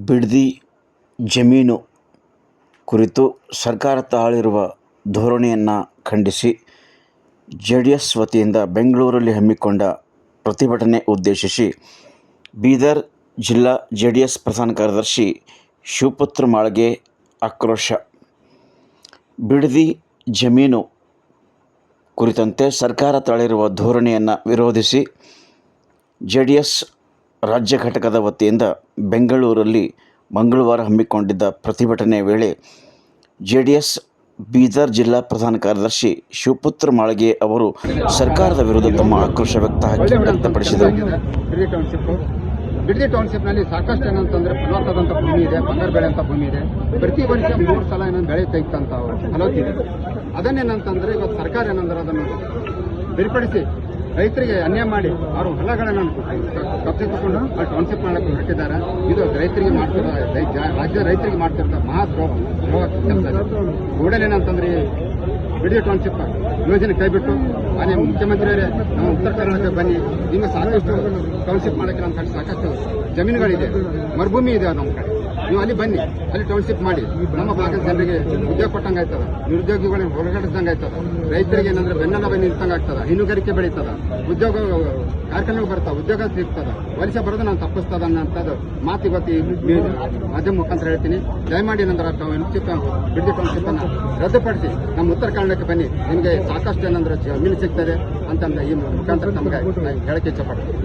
ಬಿಡದಿ ಜಮೀನು ಕುರಿತು ಸರ್ಕಾರ ತಾಳಿರುವ ಧೋರಣೆಯನ್ನು ಖಂಡಿಸಿ ಜೆಡಿಎಸ್ ವತಿಯಿಂದ ಬೆಂಗಳೂರಲ್ಲಿ ಹಮ್ಮಿಕೊಂಡ ಪ್ರತಿಭಟನೆ ಉದ್ದೇಶಿಸಿ ಬೀದರ್ ಜಿಲ್ಲಾ ಜೆಡಿಎಸ್ ಪ್ರಧಾನ ಕಾರ್ಯದರ್ಶಿ ಶಿವಪುತ್ರ ಮಾಳ್ಗೆ ಆಕ್ರೋಶ. ಬಿಡದಿ ಜಮೀನು ಕುರಿತಂತೆ ಸರ್ಕಾರ ತಾಳಿರುವ ಧೋರಣೆಯನ್ನು ವಿರೋಧಿಸಿ ಜೆಡಿಎಸ್ ರಾಜ್ಯ ಘಟಕದ ವತಿಯಿಂದ ಬೆಂಗಳೂರಲ್ಲಿ ಮಂಗಳವಾರ ಹಮ್ಮಿಕೊಂಡಿದ್ದ ಪ್ರತಿಭಟನೆ ವೇಳೆ ಜೆಡಿಎಸ್ ಬೀದರ್ ಜಿಲ್ಲಾ ಪ್ರಧಾನ ಕಾರ್ಯದರ್ಶಿ ಶಿವಪುತ್ರ ಮಾಳ್ಗೆ ಅವರು ಸರ್ಕಾರದ ವಿರುದ್ಧ ತಮ್ಮ ಆಕ್ರೋಶ ವ್ಯಕ್ತಪಡಿಸಿದರು. ಬಿಡದಿ ಟೌನ್ಶಿಪ್ನಲ್ಲಿ ಸಾಕಷ್ಟು ಏನಂತಂದ್ರೆ ಫಲವತ್ತಾದಂಥ ಭೂಮಿ ಇದೆ, ಬಂಗಾರ ಬೆಳೆ ಅಂತ ಭೂಮಿ ಇದೆ. ಪ್ರತಿ ವರ್ಷ 3 ಸಲ ಏನಂದ್ರೆ ಬೆಳೆ ತೆಗಿತಂತ ಫಲವತ್ತಿದೆ. ಅದನ್ನೇನಂತಂದ್ರೆ ಇವತ್ತು ಸರ್ಕಾರ ಏನಂದ್ರೆ ಅದನ್ನು ಬೇರ್ಪಡಿಸಿ ರೈತರಿಗೆ ಅನ್ಯಾಯ ಮಾಡಿ ಅವರು ಹೊಲಗಳನ್ನು ಕಬ್ಜೆ ತಗೊಂಡು ಟೌನ್ಶಿಪ್ ಮಾಡಕ್ಕೆ ಹೊರಟಿದ್ದಾರೆ. ಇದು ರೈತರಿಗೆ ಮಾಡ್ತಿರೋ ರಾಜ್ಯದ ರೈತರಿಗೆ ಮಾಡ್ತಿರೋ ಮಹಾ ದ್ರೋಹ ಕೆಲಸ. ಕೂಡಲೇನಂತಂದ್ರೆ ಬಿಡದಿ ಟೌನ್ಶಿಪ್ ಯೋಜನೆ ಕೈಬಿಟ್ಟು ಅದೇ ಮುಖ್ಯಮಂತ್ರಿಯವರೇ ನಮ್ಮ ಉತ್ತರ ಕರ್ನಾಟಕಕ್ಕೆ ಬನ್ನಿ, ನಿಮಗೆ ಸಾಕಷ್ಟು ಟೌನ್ಶಿಪ್ ಮಾಡಕ್ಕೆ ನಮ್ಮ ಕಡೆ ಸಾಕಷ್ಟು ಜಮೀನುಗಳಿದೆ, ಮರುಭೂಮಿ ಇದೆ ನಮ್ಮ ಕಡೆ, ನೀವು ಅಲ್ಲಿ ಬನ್ನಿ, ಅಲ್ಲಿ ಟೌನ್ಶಿಪ್ ಮಾಡಿ. ನಮ್ಮ ಭಾಗದ ಜನರಿಗೆ ಉದ್ಯೋಗ ಕೊಟ್ಟಂಗೆ ಆಯ್ತದ, ನಿರುದ್ಯೋಗಿಗಳಿಗೆ ಹೊರಗಡೆದಂಗೆ ಆಯ್ತದ, ರೈತರಿಗೆ ಏನಂದ್ರೆ ಬೆನ್ನೆಲ್ಲ ನಿಂತಂಗೆ ಆಗ್ತದ, ಹೈನುಗಾರಿಕೆ ಬೆಳೀತದ, ಉದ್ಯೋಗ ಕಾರ್ಖಾನೆಗೆ ಬರ್ತಾವ, ಉದ್ಯೋಗ ಸಿಗ್ತದ, ವಲಸೆ ಬರೋದು ನಾನು ತಪ್ಪಿಸ್ತದ ಅನ್ನೋಂಥದ್ದು ಮಾತು ಇವತ್ತು ಮಾಧ್ಯಮ ಮುಖಾಂತರ ಹೇಳ್ತೀನಿ. ದಯಮಾಡಿ ಏನಂದ್ರೆ ಬಿಡದಿ ಟೌನ್ಶಿಪ್ ಅನ್ನು ರದ್ದುಪಡಿಸಿ ನಮ್ಮ ಉತ್ತರ ಕನ್ನಡಕ್ಕೆ ಬನ್ನಿ, ನಿಮಗೆ ಸಾಕಷ್ಟು ಏನಂದ್ರೆ ಜಮೀನು ಸಿಗ್ತದೆ ಅಂತಂದ್ರೆ ಈ ಮುಖಾಂತರ ನಮಗೆ ಹೇಳಕ್ಕೆ ಇಚ್ಛಪಡ್ತೀನಿ.